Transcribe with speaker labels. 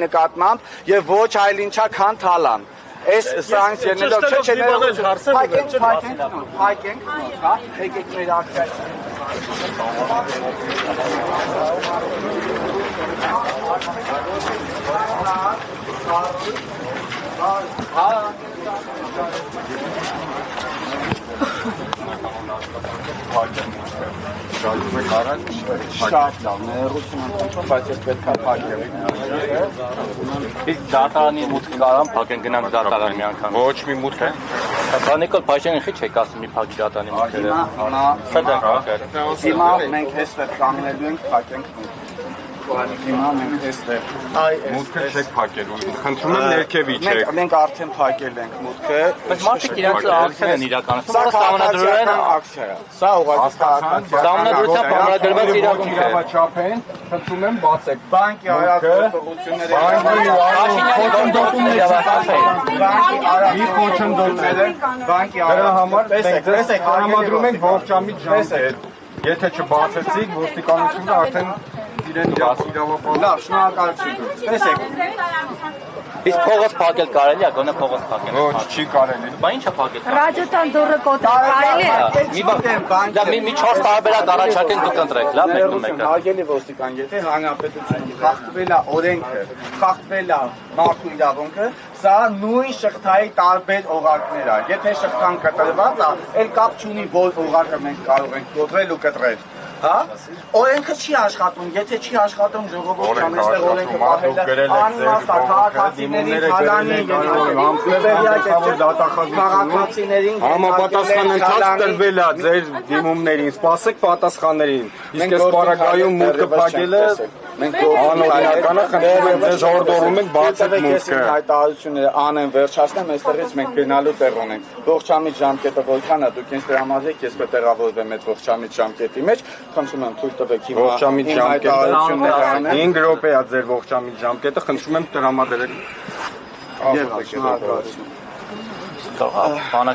Speaker 1: նկատմամբ եւ ոչ այլ ինչա քան թալան։ Այս սրանց ելնելով չէ հայկենք, հա, եկեք մեր ակցիայի։
Speaker 2: Շարժում եք առաջ,
Speaker 1: Շատ լավ, ներողություն ընդունեմ, բայց ես պետք է փակեմ։
Speaker 3: Իսկ դատարանի մուտքը կարամ փակեն գնանք դատարան մի անգամ։
Speaker 2: ոչ մի մուտք է։
Speaker 3: Նիկոլ Փաշինյանը խի չեք ասում մի փակի դատարանի մուտքերը։ Սա դա փակել։
Speaker 1: Հիմա մենք հեստեղ կանգնելու ենք, փակենք մուտքը։ Հիմա մենք հեստեղ։
Speaker 2: Մուտքը չեք փակելու, խնդրում եմ ներքևի չեք։
Speaker 1: Մենք արդեն փակել ենք մուտքը։
Speaker 3: Բայց մարդիկ իրենց ակցիան են իրականացնում, որը սահմանադրորեն
Speaker 1: ակցիա է։ Սա ուղղակի
Speaker 3: սահմանադրությամբ համարադրված իրավունք է։
Speaker 2: Իրավաչափ են, խնդրում եմ բացեք։
Speaker 1: բանկի արագությունները, բանկի
Speaker 2: Դրա համար մենք ձեզ համադրում ենք ողջամիտ ժամկետ։ Եթե չբացեցիք, ոստիկանությունը արդեն իրեն իրավապահ։
Speaker 1: լավ, շնորհակալություն։ Տեսեք,
Speaker 3: Իսկ փողոց փակել կարելի է, գոնե փողոց փակել։
Speaker 2: Ոչ, չի կարելի։
Speaker 3: Բա ինչա փակել։
Speaker 4: Ռադիոտան դուրը կոտրել կարելի է։
Speaker 3: Մի 4 տարբերակ առաջարկենք դուք ընտրեք, լավ մեկը։
Speaker 1: հարգելի ոստիկան, եթե հանրապետությունը խախտվել է օրենքը, խախտվել է մարդու իրավունքը, սա նույն շղթայի տարբեր օղակներ է։ Եթե շղթան կտրված է, էլ կապ չունի որ օղակը մենք կարող ենք կոտրել ու կտրել։ Հա? Օրենքը չի աշխատում, եթե չի աշխատում ժողովուրդը այստեղ օրենքը պահել է անիմաստ քաղաքացիներին թալանի քաղաքացիներին
Speaker 2: Համապատասխան ընթացք տրվել է ձեր դիմումներին, սպասեք պատասխաններին։ Իսկ այս պարագայում մուտքը փակելը անօրինական է, խնդրում եմ ձեզ հորդորում ենք բացեք մուտքը։
Speaker 1: Հայտարարությունները անեն վերջացնեմ, այստեղից մենք գնալու տեղ ունենք։ Ողջամիտ ժամկետը որքան է, դուք ինձ տրամադրեք, ես կտեղավորվեմ այդ ողջամիտ ժամկետի մեջ, խնդրում եմ թույլ տվեք հիմա
Speaker 2: Ողջամիտ ժամկետը
Speaker 1: հայտարարությունները անեմ։
Speaker 2: 5 րոպե է ձեր ողջամիտ ժամկետը, խնդրում եմ տրամադրեք։
Speaker 1: Եվ շնորհակալություն։